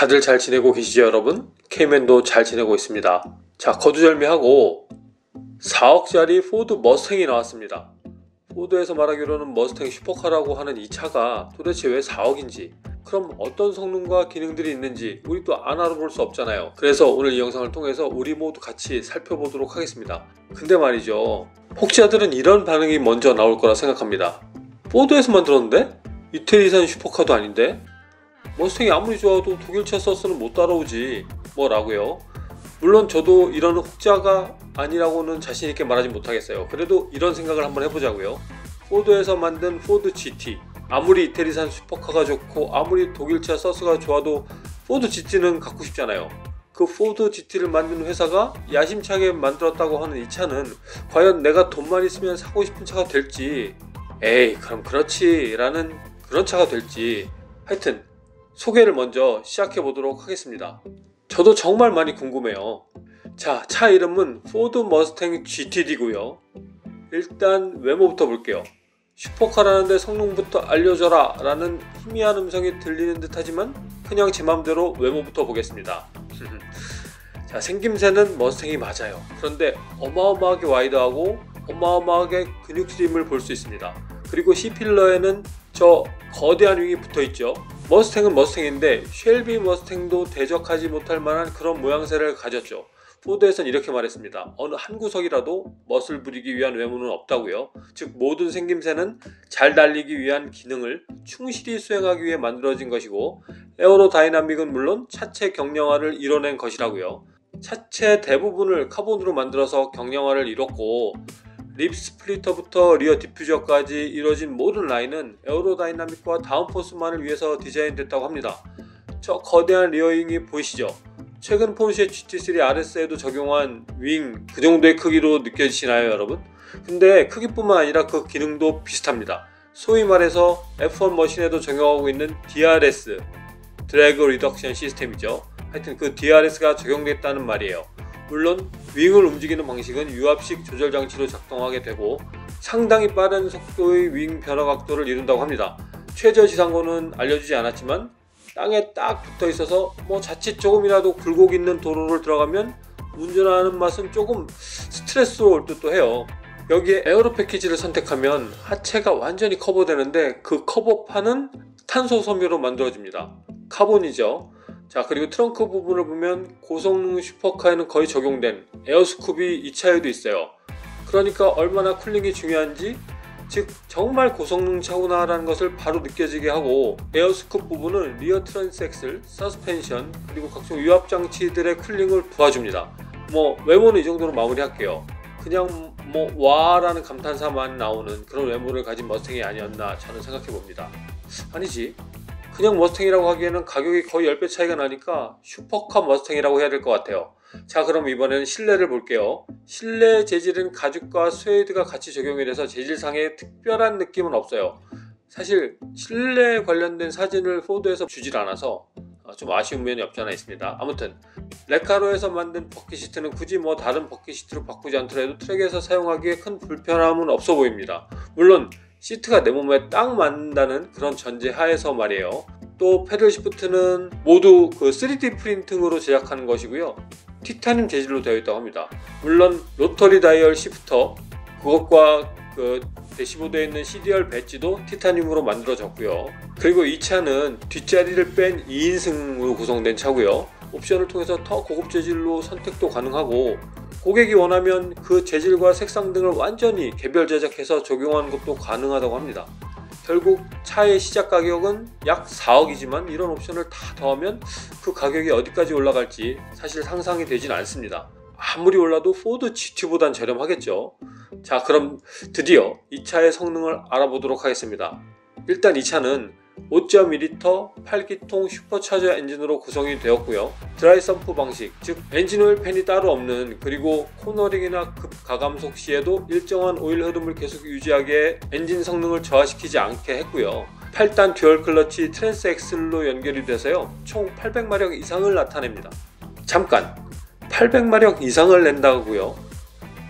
다들 잘 지내고 계시죠 여러분? K맨도 잘 지내고 있습니다. 자, 거두절미하고 4억짜리 포드 머스탱이 나왔습니다. 포드에서 말하기로는 머스탱 슈퍼카라고 하는 이 차가 도대체 왜 4억인지, 그럼 어떤 성능과 기능들이 있는지 우리 또 안 알아볼 수 없잖아요. 그래서 오늘 이 영상을 통해서 우리 모두 같이 살펴보도록 하겠습니다. 근데 말이죠, 혹자들은 이런 반응이 먼저 나올 거라 생각합니다. 포드에서 만들었는데? 이태리산 슈퍼카도 아닌데? 머스탱이 아무리 좋아도 독일차 서스는 못 따라오지 뭐라고요? 물론 저도 이런 혹자가 아니라고는 자신있게 말하지 못하겠어요. 그래도 이런 생각을 한번 해보자고요. 포드에서 만든 포드 GT, 아무리 이태리산 슈퍼카가 좋고 아무리 독일차 서스가 좋아도 포드 GT는 갖고 싶잖아요. 그 포드 GT를 만든 회사가 야심차게 만들었다고 하는 이 차는 과연 내가 돈만 있으면 사고 싶은 차가 될지, 에이 그럼 그렇지 라는 그런 차가 될지, 하여튼 소개를 먼저 시작해 보도록 하겠습니다. 저도 정말 많이 궁금해요. 자, 차 이름은 포드 머스탱 GTD고요. 일단 외모부터 볼게요. 슈퍼카라는데 성능부터 알려줘라 라는 희미한 음성이 들리는 듯 하지만 그냥 제 맘대로 외모부터 보겠습니다. 자, 생김새는 머스탱이 맞아요. 그런데 어마어마하게 와이드하고 어마어마하게 근육스림을 볼 수 있습니다. 그리고 C필러에는 저 거대한 윙이 붙어있죠. 머스탱은 머스탱인데 쉘비 머스탱도 대적하지 못할 만한 그런 모양새를 가졌죠. 포드에선 이렇게 말했습니다. 어느 한 구석이라도 멋을 부리기 위한 외모는 없다고요. 즉 모든 생김새는 잘 달리기 위한 기능을 충실히 수행하기 위해 만들어진 것이고, 에어로다이나믹은 물론 차체 경량화를 이뤄낸 것이라고요. 차체 대부분을 카본으로 만들어서 경량화를 이뤘고, 립 스플리터부터 리어 디퓨저까지 이뤄진 모든 라인은 에어로다이나믹과 다운포스만을 위해서 디자인됐다고 합니다. 저 거대한 리어윙이 보이시죠? 최근 포르쉐 GT3 RS에도 적용한 윙, 그 정도의 크기로 느껴지시나요 여러분? 근데 크기뿐만 아니라 그 기능도 비슷합니다. 소위 말해서 F1 머신에도 적용하고 있는 DRS, 드래그 리덕션 시스템이죠. 하여튼 그 DRS가 적용됐다는 말이에요. 물론 윙을 움직이는 방식은 유압식 조절 장치로 작동하게 되고 상당히 빠른 속도의 윙 변화 각도를 이룬다고 합니다. 최저 지상고는 알려주지 않았지만 땅에 딱 붙어 있어서 자칫 조금이라도 굴곡 있는 도로를 들어가면 운전하는 맛은 조금 스트레스로 올 듯도 해요. 여기에 에어로 패키지를 선택하면 하체가 완전히 커버되는데 그 커버판은 탄소 섬유로 만들어집니다. 카본이죠. 자, 그리고 트렁크 부분을 보면 고성능 슈퍼카에는 거의 적용된 에어스쿱이 이 차에도 있어요. 그러니까 얼마나 쿨링이 중요한지, 즉 정말 고성능 차구나 라는 것을 바로 느껴지게 하고, 에어스쿱 부분은 리어 트랜스액슬, 서스펜션, 그리고 각종 유압장치들의 쿨링을 도와줍니다. 외모는 이 정도로 마무리할게요. 그냥 와라는 감탄사만 나오는 그런 외모를 가진 머스탱이 아니었나 저는 생각해봅니다. 아니지, 그냥 머스탱이라고 하기에는 가격이 거의 10배 차이가 나니까 슈퍼카 머스탱이라고 해야 될 것 같아요. 자, 그럼 이번에는 실내를 볼게요. 실내 재질은 가죽과 스웨이드가 같이 적용이 돼서 재질상에 특별한 느낌은 없어요. 사실 실내에 관련된 사진을 포드에서 주질 않아서 좀 아쉬운 면이 없지 않아 있습니다. 아무튼 레카로에서 만든 버킷시트는 굳이 다른 버킷시트로 바꾸지 않더라도 트랙에서 사용하기에 큰 불편함은 없어 보입니다. 물론 시트가 내 몸에 딱 맞는다는 그런 전제 하에서 말이에요. 또 패들 시프트는 모두 그 3D 프린팅으로 제작하는 것이고요. 티타늄 재질로 되어 있다고 합니다. 물론 로터리 다이얼 시프터, 그것과 그 대시보드에 있는 CDR 배지도 티타늄으로 만들어졌고요. 그리고 이 차는 뒷자리를 뺀 2인승으로 구성된 차고요. 옵션을 통해서 더 고급 재질로 선택도 가능하고, 고객이 원하면 그 재질과 색상 등을 완전히 개별 제작해서 적용하는 것도 가능하다고 합니다. 결국 차의 시작 가격은 약 4억이지만 이런 옵션을 다 더하면 그 가격이 어디까지 올라갈지 사실 상상이 되진 않습니다. 아무리 올라도 포드 GT보단 저렴하겠죠. 자, 그럼 드디어 이 차의 성능을 알아보도록 하겠습니다. 일단 이 차는 5.2L 8기통 슈퍼차저 엔진으로 구성이 되었고요. 드라이 썸프 방식, 즉 엔진 오일 팬이 따로 없는, 그리고 코너링이나 급가감속 시에도 일정한 오일 흐름을 계속 유지하기에 엔진 성능을 저하시키지 않게 했고요. 8단 듀얼 클러치 트랜스액슬로 연결이 돼서요, 총 800마력 이상을 나타냅니다. 잠깐, 800마력 이상을 낸다고요?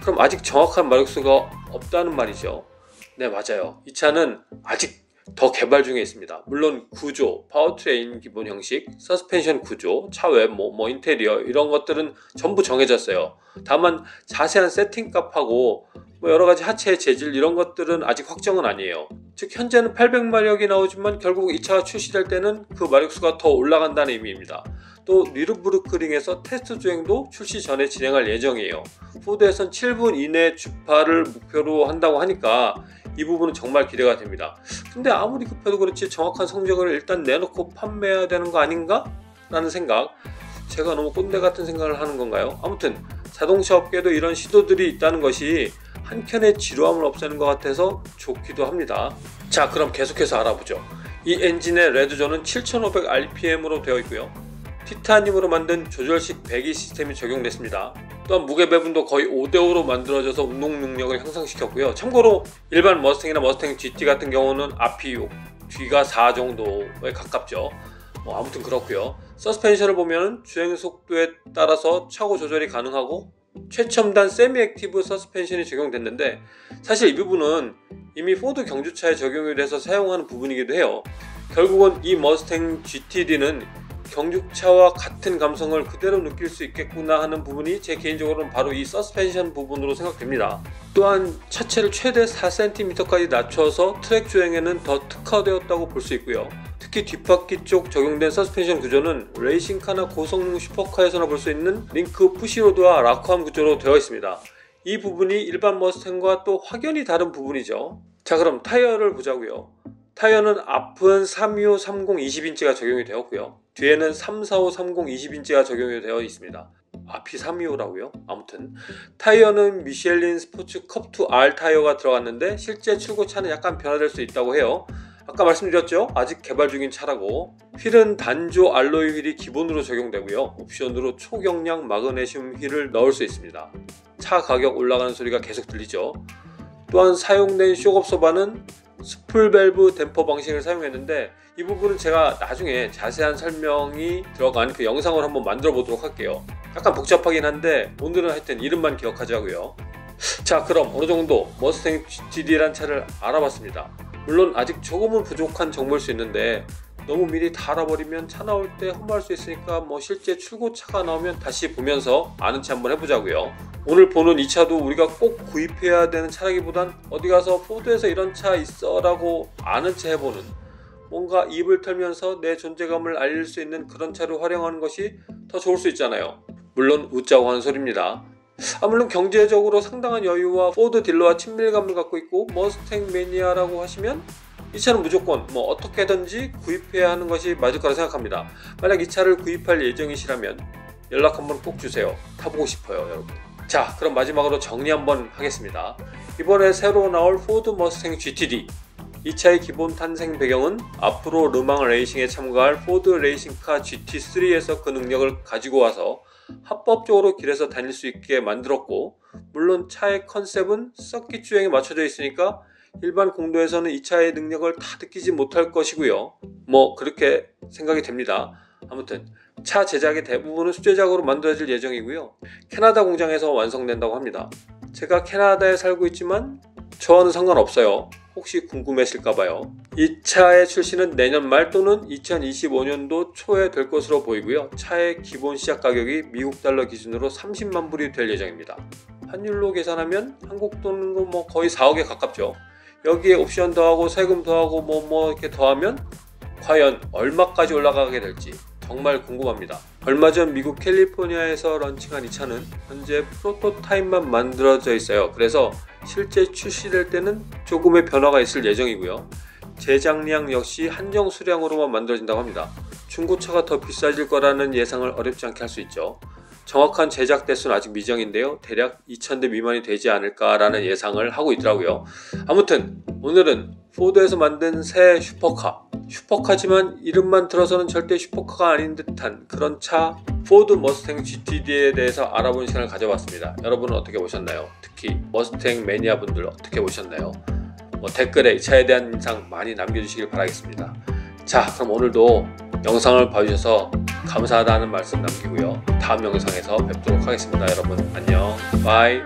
그럼 아직 정확한 마력수가 없다는 말이죠. 네, 맞아요. 이 차는 아직 더 개발 중에 있습니다. 물론 구조, 파워트레인 기본 형식, 서스펜션 구조, 차외, 인테리어 이런 것들은 전부 정해졌어요. 다만 자세한 세팅 값하고 여러가지 하체 재질 이런 것들은 아직 확정은 아니에요. 즉 현재는 800마력이 나오지만 결국 이 차가 출시될 때는 그 마력수가 더 올라간다는 의미입니다. 또 뉘르부르크링에서 테스트 주행도 출시 전에 진행할 예정이에요. 포드에선 7분 이내 주파를 목표로 한다고 하니까 이 부분은 정말 기대가 됩니다. 근데 아무리 급해도 그렇지 정확한 성적을 일단 내놓고 판매해야 되는 거 아닌가? 라는 생각. 제가 너무 꼰대 같은 생각을 하는 건가요? 아무튼 자동차 업계에도 이런 시도들이 있다는 것이 한켠의 지루함을 없애는 것 같아서 좋기도 합니다. 자, 그럼 계속해서 알아보죠. 이 엔진의 레드존은 7500rpm으로 되어 있고요. 티타늄으로 만든 조절식 배기 시스템이 적용됐습니다. 또한 무게 배분도 거의 5대5로 만들어져서 운동 능력을 향상시켰고요. 참고로 일반 머스탱이나 머스탱 GT 같은 경우는 앞이 6, 뒤가 4 정도에 가깝죠. 아무튼 그렇고요. 서스펜션을 보면 주행 속도에 따라서 차고 조절이 가능하고 최첨단 세미 액티브 서스펜션이 적용됐는데, 사실 이 부분은 이미 포드 경주차에 적용이 돼서 사용하는 부분이기도 해요. 결국은 이 머스탱 GTD는 경주차와 같은 감성을 그대로 느낄 수 있겠구나 하는 부분이 제 개인적으로는 바로 이 서스펜션 부분으로 생각됩니다. 또한 차체를 최대 4cm까지 낮춰서 트랙 주행에는 더 특화되었다고 볼 수 있고요. 특히 뒷바퀴 쪽 적용된 서스펜션 구조는 레이싱카나 고성능 슈퍼카에서나 볼 수 있는 링크 푸시로드와 락커암 구조로 되어 있습니다. 이 부분이 일반 머스탱과 또 확연히 다른 부분이죠. 자, 그럼 타이어를 보자고요. 타이어는 앞은 325, 30, 20인치가 적용이 되었고요. 뒤에는 345, 30, 20인치가 적용이 되어 있습니다. 앞이 325라고요? 아무튼 타이어는 미쉐린 스포츠 컵2 R 타이어가 들어갔는데 실제 출고차는 약간 변화될 수 있다고 해요. 아까 말씀드렸죠? 아직 개발 중인 차라고. 휠은 단조 알로이 휠이 기본으로 적용되고요. 옵션으로 초경량 마그네슘 휠을 넣을 수 있습니다. 차 가격 올라가는 소리가 계속 들리죠. 또한 사용된 쇼업서바는 스풀밸브 댐퍼 방식을 사용했는데, 이 부분은 제가 나중에 자세한 설명이 들어간 그 영상을 한번 만들어 보도록 할게요. 약간 복잡하긴 한데 오늘은 하여튼 이름만 기억하자고요. 자, 그럼 어느 정도 머스탱 GTD란 차를 알아봤습니다. 물론 아직 조금은 부족한 정보일 수 있는데 너무 미리 다 알아버리면 차 나올 때 허무할 수 있으니까 실제 출고차가 나오면 다시 보면서 아는 체 한번 해보자고요. 오늘 보는 이 차도 우리가 꼭 구입해야 되는 차라기보단 어디 가서 포드에서 이런 차 있어 라고 아는 체 해보는, 뭔가 입을 털면서 내 존재감을 알릴 수 있는 그런 차를 활용하는 것이 더 좋을 수 있잖아요. 물론 웃자고 하는 소리입니다. 물론 경제적으로 상당한 여유와 포드 딜러와 친밀감을 갖고 있고 머스탱 매니아라고 하시면 이 차는 무조건 어떻게든지 구입해야 하는 것이 맞을 거라 생각합니다. 만약 이 차를 구입할 예정이시라면 연락 한번 꼭 주세요. 타보고 싶어요, 여러분. 자, 그럼 마지막으로 정리 한번 하겠습니다. 이번에 새로 나올 포드 머스탱 GTD, 이 차의 기본 탄생 배경은 앞으로 르망 레이싱에 참가할 포드 레이싱카 GT3에서 그 능력을 가지고 와서 합법적으로 길에서 다닐 수 있게 만들었고, 물론 차의 컨셉은 서킷 주행에 맞춰져 있으니까 일반 공도에서는 이 차의 능력을 다 느끼지 못할 것이고요. 그렇게 생각이 됩니다. 아무튼 차 제작의 대부분은 수제작으로 만들어질 예정이고요. 캐나다 공장에서 완성된다고 합니다. 제가 캐나다에 살고 있지만 저와는 상관없어요. 혹시 궁금했을까봐요. 이 차의 출시는 내년 말 또는 2025년도 초에 될 것으로 보이고요. 차의 기본 시작 가격이 미국 달러 기준으로 30만 불이 될 예정입니다. 환율로 계산하면 한국 돈은 거의 4억에 가깝죠. 여기에 옵션 더하고 세금 더하고 이렇게 더하면 과연 얼마까지 올라가게 될지 정말 궁금합니다. 얼마 전 미국 캘리포니아에서 런칭한 이 차는 현재 프로토타입만 만들어져 있어요. 그래서 실제 출시될 때는 조금의 변화가 있을 예정이고요. 제작량 역시 한정 수량으로만 만들어진다고 합니다. 중고차가 더 비싸질 거라는 예상을 어렵지 않게 할 수 있죠. 정확한 제작 대수는 아직 미정인데요. 대략 2,000대 미만이 되지 않을까라는 예상을 하고 있더라고요. 아무튼 오늘은 포드에서 만든 새 슈퍼카지만 이름만 들어서는 절대 슈퍼카가 아닌 듯한 그런 차 포드 머스탱 GTD에 대해서 알아보는 시간을 가져봤습니다. 여러분은 어떻게 보셨나요? 특히 머스탱 매니아 분들 어떻게 보셨나요? 댓글에 이 차에 대한 인상 많이 남겨주시길 바라겠습니다. 자, 그럼 오늘도 영상을 봐주셔서 감사하다는 말씀 남기고요. 다음 영상에서 뵙도록 하겠습니다. 여러분 안녕. 바이.